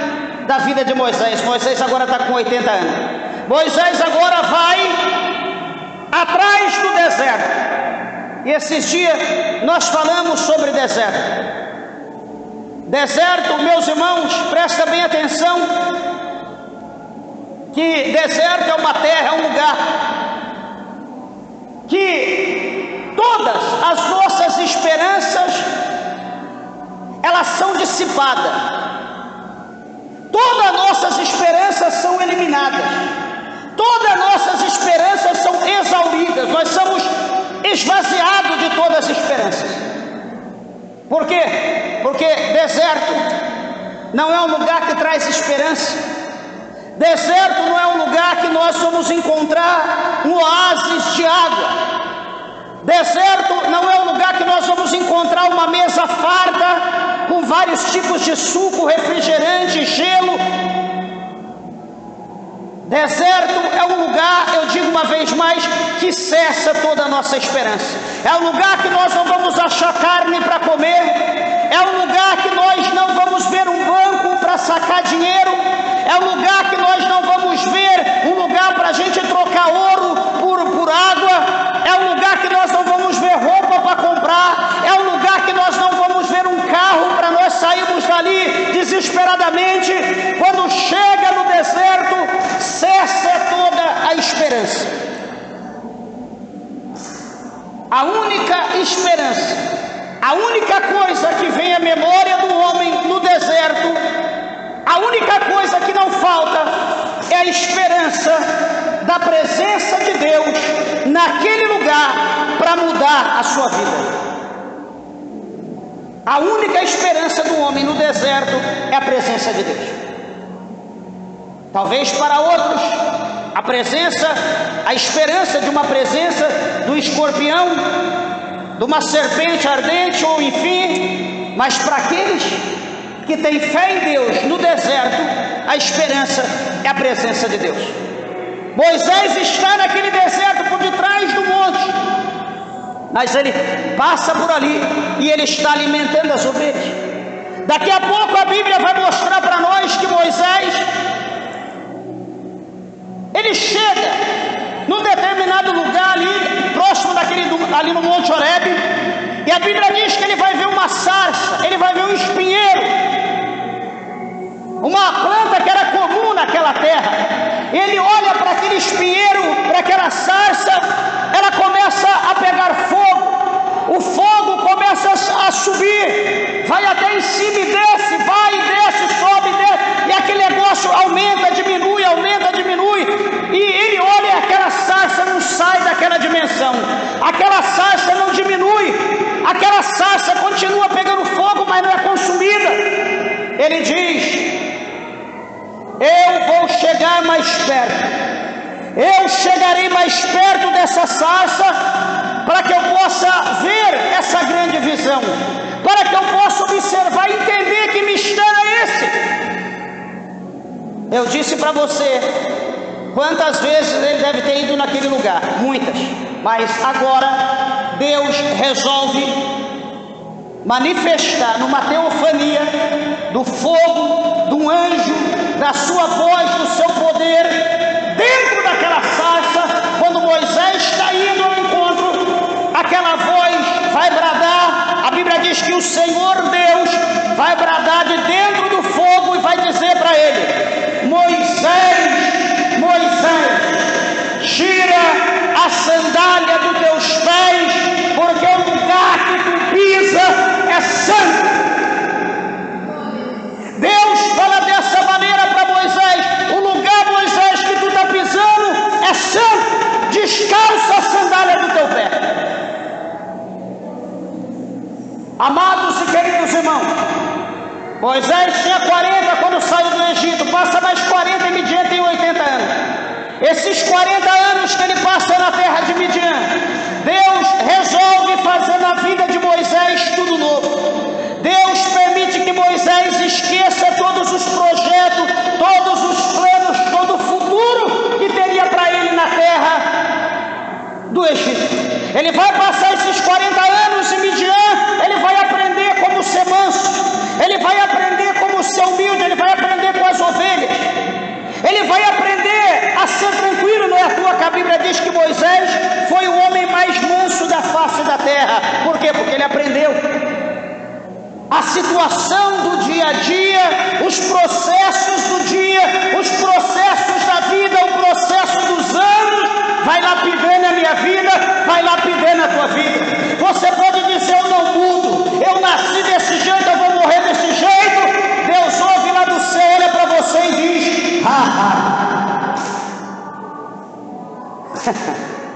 da vida de Moisés. Moisés agora está com 80 anos. Moisés agora vai atrás do deserto. E esses dias nós falamos sobre deserto. Deserto, meus irmãos, presta bem atenção, que deserto é uma terra, é um lugar que todas as nossas esperanças elas são dissipadas, todas as nossas esperanças são eliminadas, todas as nossas esperanças são exauridas, nós somos esvaziados de todas as esperanças. Por quê? Porque deserto não é um lugar que traz esperança. Deserto não é um lugar que nós vamos encontrar um oásis de água. Deserto não é um lugar que nós vamos encontrar uma mesa farta com vários tipos de suco, refrigerante, gelo. Deserto é um lugar, eu digo uma vez mais, que cessa toda a nossa esperança. É um lugar que nós não vamos achar carne para comer. É um lugar que nós não vamos ver um banco para sacar dinheiro. É um lugar que nós não vamos ver um lugar para a gente trocar ouro por água. É um lugar que nós não vamos ver roupa para comprar. É um lugar que nós não vamos ver um carro para nós sairmos dali desesperadamente. Quando chega no deserto, cessa toda a esperança. A única esperança, a única coisa que vem à memória do homem no deserto, a única coisa que não falta é a esperança da presença de Deus naquele lugar para mudar a sua vida. A única esperança do homem no deserto é a presença de Deus. Talvez para outros a esperança de uma presença do escorpião, de uma serpente ardente ou enfim, mas para aqueles que tem fé em Deus no deserto, a esperança é a presença de Deus. Moisés está naquele deserto por detrás do monte, mas ele passa por ali e ele está alimentando as ovelhas. Daqui a pouco a Bíblia vai mostrar para nós que Moisés ele chega num determinado lugar ali, próximo ali no Monte Horebe, e a Bíblia diz que ele vai ver uma sarça, ele vai ver um espinheiro, uma planta que era comum naquela terra. Ele olha para aquele espinheiro, para aquela sarça, ela começa a pegar fogo, o fogo começa a subir, vai até em cima e desce, vai e desce, sobe e desce, e aquele negócio aumenta, diminui, e ele olha e aquela sarça não sai daquela dimensão, aquela sarça não diminui, aquela sarça continua pegando fogo, mas não é consumida. Ele diz: eu vou chegar mais perto. Eu chegarei mais perto dessa sarça, para que eu possa ver essa grande visão, para que eu possa observar e entender que mistério é esse. Eu disse para você quantas vezes ele deve ter ido naquele lugar, muitas, mas agora Deus resolve manifestar numa teofania do fogo, do anjo, da sua voz, do seu poder, dentro daquela sarça. Quando Moisés está indo ao encontro, aquela voz vai bradar. A Bíblia diz que o Senhor Deus vai bradar de dentro do fogo e vai dizer para ele: Moisés, Moisés, tira a sandália dos teus pés, porque o lugar que tu pisa é santo. Deus fala dessa maneira para Moisés: o lugar, Moisés, que tu está pisando é santo, descalça a sandália do teu pé. Amados e queridos irmãos, Moisés tinha 40 quando saiu do Egito, passa mais 40 em Midian, tem 80 anos. Esses 40 anos que ele passa na terra de Midian, Deus resolve fazer na vida de Moisés tudo novo. Deus permite que Moisés esqueça todos os projetos, todos os planos, todo o futuro que teria para ele na terra do Egito. Ele vai passar esses 40 anos em Midian, ele vai aprender como ser manso, ele vai aprender como ser humilde, ele vai aprender com as ovelhas, ele vai aprender a ser tranquilo. Não é à toa que a Bíblia diz que Moisés foi o homem mais manso da face da terra. Por quê? Porque ele aprendeu a situação do dia a dia, os processos do dia, os processos da vida, o processo dos anos, vai lapidando a minha vida, vai lapidando a tua vida. Você pode dizer: eu não mudo, eu nasci desse jeito, eu vou morrer desse jeito. Deus ouve lá do céu, olha para você e diz: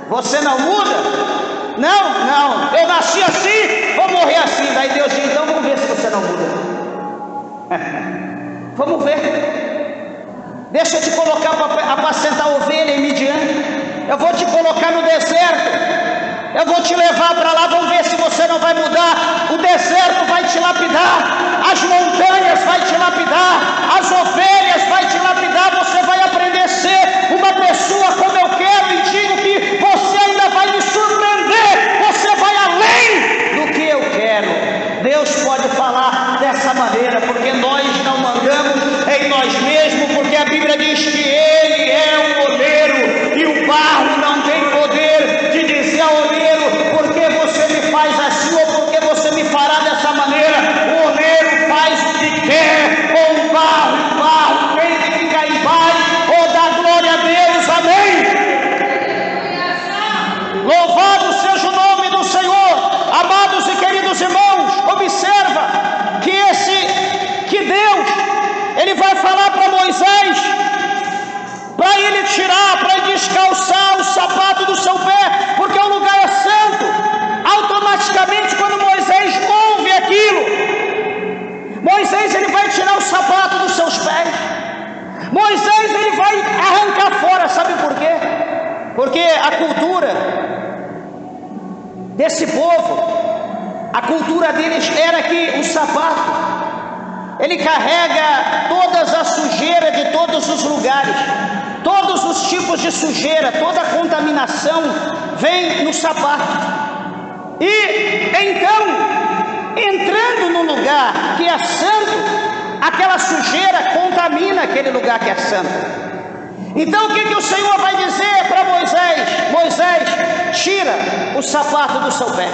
você não muda? Não, eu nasci assim, vou morrer assim. Daí Deus diz: então vamos ver se você não muda. Vamos ver. Deixa eu te colocar para apacentar ovelha em Midian. Eu vou te colocar no deserto. Eu vou te levar para lá, vamos ver se você não vai mudar. O deserto vai te lapidar, as montanhas vai te lapidar, as ovelhas vai te lapidar. Você vai aprender a ser uma pessoa como eu quero, e digo que você ainda vai me surpreender. Você vai além do que eu quero. Deus pode falar dessa maneira, porque nós não mandamos em nós mesmos, porque a Bíblia diz que Ele é o oleiro e o barro não tem poder de dizer ao oleiro: por que você me faz assim, ou por que você me fará dessa maneira. O oleiro faz o que quer com o barro tem que ficar em paz. Oh, dá glória a Deus, amém. Louvado seja o nome do Senhor. Amados e queridos irmãos, observa que Deus, Ele vai falar para Moisés, para ele tirar, para ele descalçar o sapato do seu pé, porque o lugar é santo. Automaticamente, quando Moisés ouve aquilo, Moisés ele vai tirar o sapato dos seus pés. Moisés ele vai arrancar fora, sabe por quê? Porque a cultura desse povo, a cultura deles era que o sapato ele carrega todas as sujeiras de todos os lugares, todos os tipos de sujeira, toda a contaminação vem no sapato. E então, entrando no lugar que é santo, aquela sujeira contamina aquele lugar que é santo. Então o que o Senhor vai dizer para Moisés? Moisés, tira o sapato do seu pé.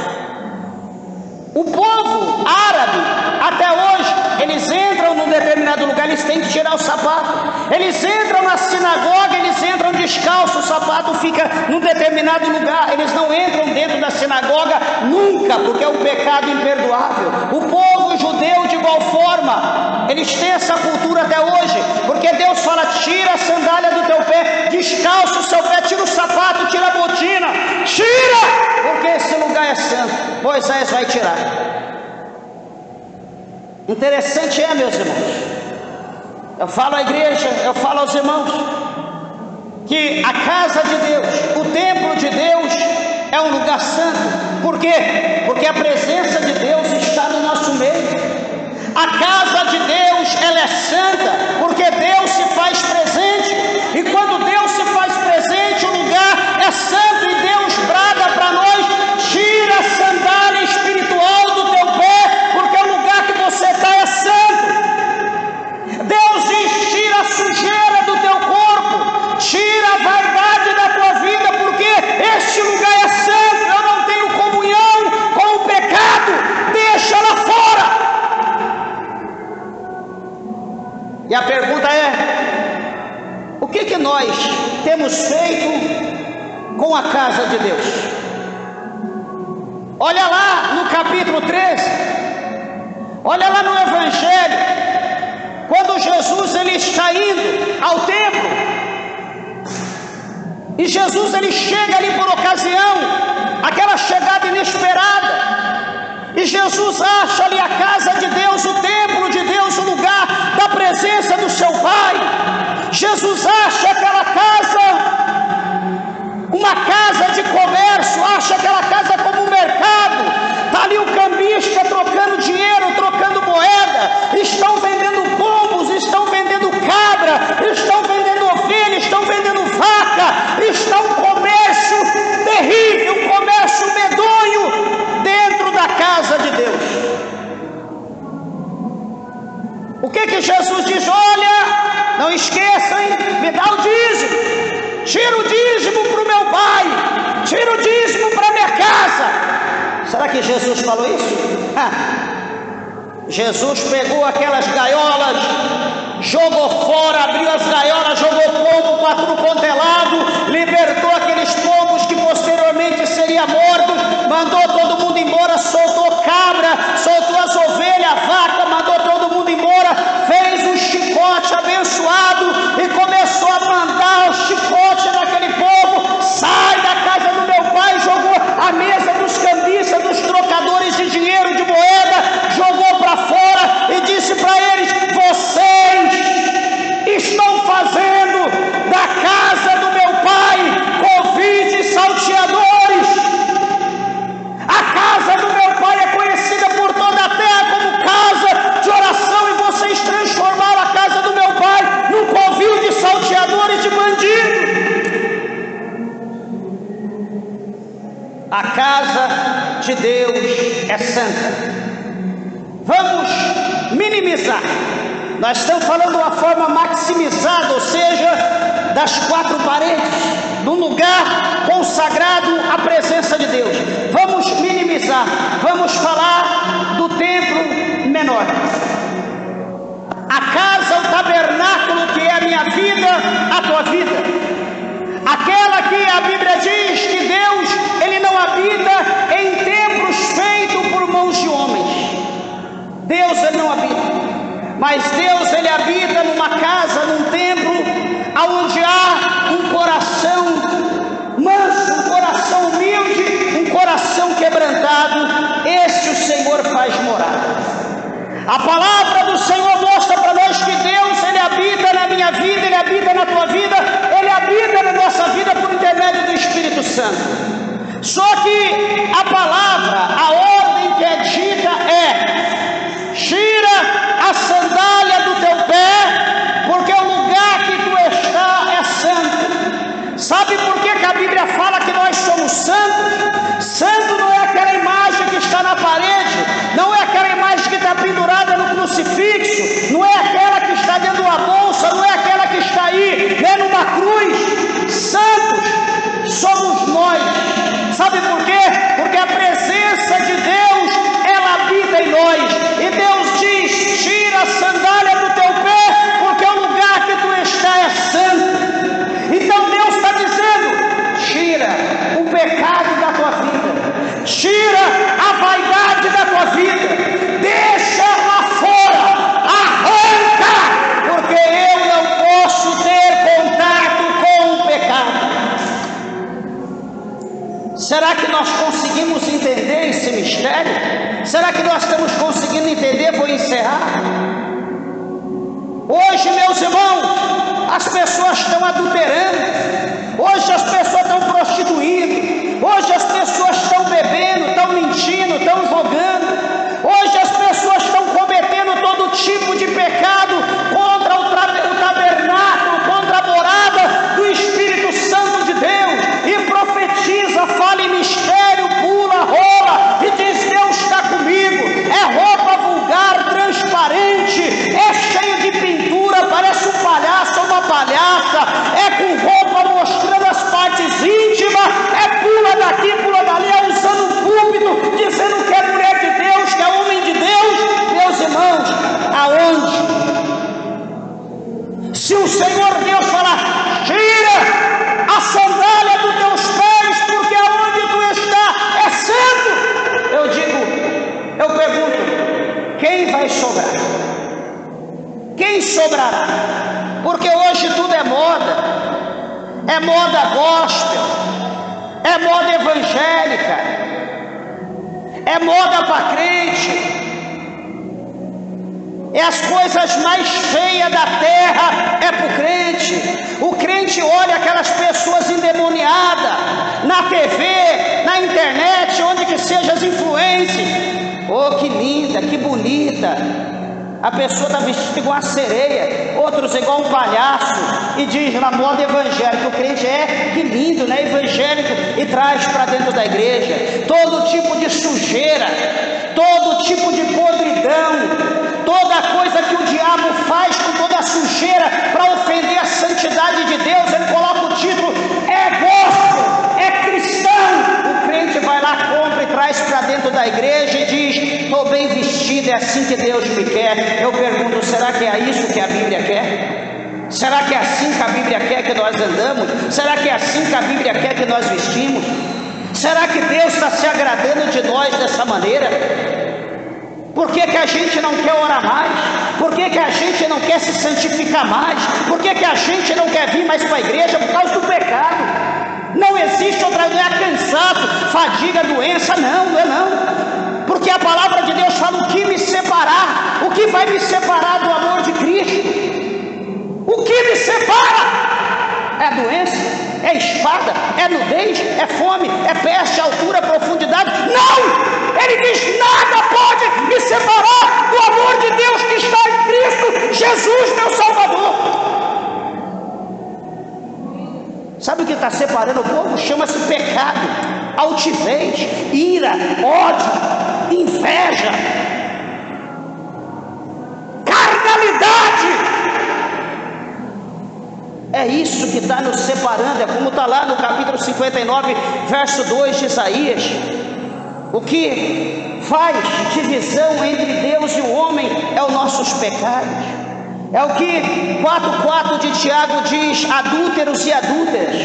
O povo árabe, até hoje, eles entram num determinado lugar, eles têm que tirar o sapato. Eles entram na sinagoga, eles entram descalços, o sapato fica num determinado lugar. Eles não entram dentro da sinagoga nunca, porque é um pecado imperdoável. O povo judeu, de igual forma, eles têm essa cultura até hoje, porque Deus fala: tira a sandália do teu pé, descalça o seu pé, tira o sapato, tira a botina, tira, porque esse lugar é santo. Moisés vai tirar. Interessante meus irmãos, eu falo à igreja, eu falo aos irmãos, que a casa de Deus, o templo de Deus é um lugar santo. Por quê? Porque a presença de Deus está no nosso meio. A casa de Deus, ela é santa, porque Deus se faz presente, e quando Deus se faz presente, o lugar é santo, e Deus brada para nós: tira a sandália espiritual do teu pé, porque o lugar que você está é santo. Deus diz: tira a sujeira do teu corpo, tira a vaidade da tua vida, porque este lugar é santo. Eu não tenho comunhão com o pecado, deixa lá fora. E a pergunta é: o que nós temos feito com a casa de Deus? Olha lá no capítulo 13, olha lá no Evangelho, quando Jesus ele está indo ao templo, e Jesus ele chega ali por ocasião, aquela chegada inesperada, e Jesus acha ali a casa de Deus, o templo de Deus, o lugar da presença do seu Pai. Jesus acha aquela casa uma casa de comércio, acha aquela casa como um mercado. Está ali o cambista trocando dinheiro, trocando moeda, estão vendendo pombos, estão vendendo cabra, estão vendendo ovelha, estão vendendo vaca. Está um comércio terrível, um comércio medonho dentro da casa de Deus. O que Jesus diz? Olha, não esqueçam, me dá o dízimo, tira o dízimo para o meu pai, tira o dízimo para a minha casa. Será que Jesus falou isso? Jesus pegou aquelas gaiolas, jogou fora, abriu as gaiolas, jogou pombo para tudo quanto é lado, libertou aqueles pombos que posteriormente seriam mortos, mandou todo mundo embora, soltou cabra, soltou as ovelhas, a vaca, mandou todo mundo embora, fez um chicote abençoado e começou a mandar o chicote naquele povo: sai da casa do meu pai. Jogou a mesa dos cambistas, dos trocadores de dinheiro, de moeda, jogou para fora e disse para eles: vocês estão fazendo da casa do meu pai convites e salteadores. A casa do meu pai é conhecida por toda a terra como casa de oração, e vocês transformaram a casa do meu pai num covil de salteadores, de bandidos. A casa de Deus é santa. Vamos minimizar. Nós estamos falando de uma forma maximizada, ou seja, das quatro paredes, num lugar consagrado à presença de Deus. Vamos minimizar, vamos falar do templo menor. A casa, o tabernáculo, que é a minha vida, a tua vida. Aquela que a Bíblia diz que Deus, ele não habita em templos feitos por mãos de homens. Deus, ele não habita. Mas Deus, ele habita numa casa, num templo, onde há um coração manso, um coração humilde, um coração quebrantado. Este o Senhor faz morada. A palavra do Senhor mostra para nós que Deus, ele habita na minha vida, ele habita na tua vida, ele habita na nossa vida por intermédio do Espírito Santo. Só que a palavra, a ordem que é dita é: tira a sandália do teu pé, porque o lugar que tu está é santo. Sabe por que a Bíblia fala que nós somos santos? Santo não é aquela imagem que está na parede, não é aquela imagem que está pendurada no crucifixo, não é aquela que está dentro de uma bolsa, não é aquela que está aí, nem numa cruz. Santos somos nós. Sabe por quê? Porque a presença de Deus, ela habita em nós. E Deus diz: tira a sandália do teu pé, porque o lugar que tu está é santo. Então Deus está dizendo: tira o pecado da tua vida, tira a vaidade da tua vida, deixa lá fora, arranca, porque eu não posso ter contato com o pecado. Será que nós conseguimos entender esse mistério? Será que nós estamos conseguindo entender? Vou encerrar. Hoje, meus irmãos, as pessoas estão adulterando, hoje as pessoas estão prostituindo, hoje as pessoas estão bebendo, estão mentindo, estão jogando, hoje as pessoas estão cometendo todo tipo de pecado contra o tabernáculo, contra a morada do Espírito Santo de Deus, e profetiza, fala em mistério, pula, rola, e diz: Deus está comigo. É roupa vulgar, transparente, é cheio de pintura, parece um palhaço ou uma palhaça, é com roupa mostrando as partes íntimas, é pula daqui, pula dali, é usando um púlpito, dizendo que é mulher de Deus, que é homem de Deus. Meus irmãos, aonde? Se o Senhor Deus falar: tira a sandália dos teus pés, porque aonde tu está é santo, eu pergunto, quem vai sobrar? Quem sobrará? Porque hoje tudo é moda gospel, é moda evangélica, é moda para crente, é as coisas mais feias da terra, é para o crente. O crente olha aquelas pessoas endemoniadas na TV, na internet, onde que seja as influências. Oh, que linda, que bonita. A pessoa está vestida igual uma sereia, outros igual um palhaço, e diz na moda evangélica. O crente que lindo, né? Evangélico, e traz para dentro da igreja todo tipo de sujeira, todo tipo de podridão, toda coisa que o diabo faz com toda a sujeira para ofender a santidade de Deus. Ele coloca o título: é gospel, é cristão. O crente vai lá, compra e traz para dentro da igreja e diz: estou bem vestido, é assim que Deus me quer. Eu pergunto: será que é isso que a Bíblia quer? Será que é assim que a Bíblia quer que nós andamos? Será que é assim que a Bíblia quer que nós vestimos? Será que Deus está se agradando de nós dessa maneira? Por que a gente não quer orar mais? Por que a gente não quer se santificar mais? Por que a gente não quer vir mais para a igreja? Por causa do pecado. Não existe outra coisa, cansaço, fadiga, doença, não é não. Porque a palavra de Deus fala: o que me separar? O que vai me separar do amor de Cristo? O que me separa? É a doença? É espada? É nudez? É fome? É peste? Altura? Profundidade? Não! Ele diz: nada pode me separar do amor de Deus que está em Cristo Jesus, meu Salvador. Sabe o que está separando o povo? Chama-se pecado, altivez, ira, ódio, inveja, carnalidade. É isso que está nos separando. É como está lá no capítulo 59, verso 2 de Isaías. O que faz divisão entre Deus e o homem é os nossos pecados. É o que 4,4 de Tiago diz: adúlteros e adúlteras,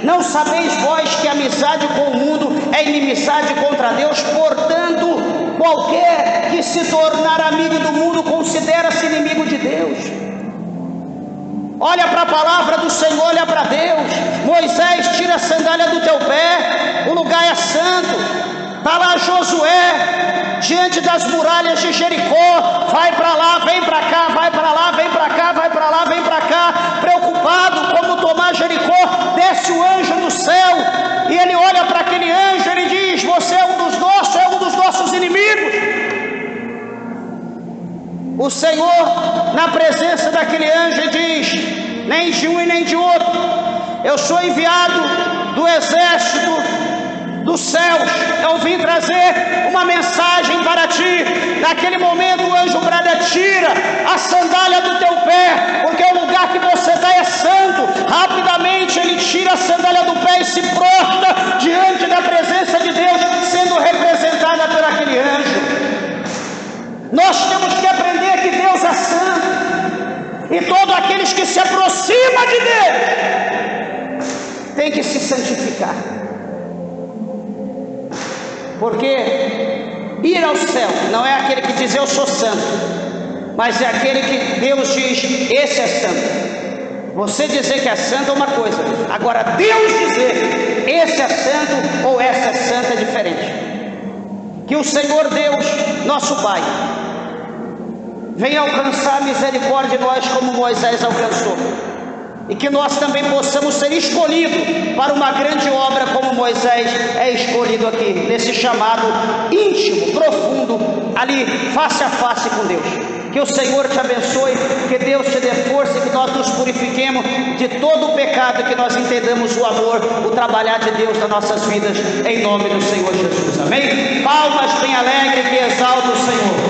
não sabeis vós que a amizade com o mundo é inimizade contra Deus? Portanto, qualquer que se tornar amigo do mundo considera-se inimigo de Deus. Olha para a palavra do Senhor, olha para Deus. Moisés, tira a sandália do teu pé, o lugar é santo. Está lá Josué, diante das muralhas de Jericó, vai para lá, vem para cá, vai para lá, vem para cá, vai para lá, vem para cá, preocupado como tomar Jericó. Desce o anjo do céu, e ele olha para aquele anjo, ele diz: você é um dos nossos inimigos. O Senhor, na presença daquele anjo, diz: nem de um e nem de outro, eu sou enviado do exército dos céus, eu vim trazer uma mensagem para ti. Naquele momento o anjo brada: tira a sandália do teu pé, porque o lugar que você está é santo. Rapidamente ele tira a sandália do pé e se prostra diante da presença de Deus, sendo representada por aquele anjo. Nós temos que aprender que Deus é santo, e todos aqueles que se aproximam de Deus têm que se santificar. Porque ir ao céu não é aquele que diz eu sou santo, mas é aquele que Deus diz esse é santo. Você dizer que é santo é uma coisa, agora Deus dizer esse é santo ou essa é santa é diferente. Que o Senhor Deus nosso Pai, venha alcançar misericórdia em nós como Moisés alcançou, e que nós também possamos ser escolhidos para uma grande obra como Moisés é escolhido aqui, nesse chamado íntimo, profundo, ali face a face com Deus. Que o Senhor te abençoe, que Deus te dê força, que nós nos purifiquemos de todo o pecado, que nós entendamos o amor, o trabalhar de Deus nas nossas vidas, em nome do Senhor Jesus, amém? Palmas bem alegres que exaltam o Senhor.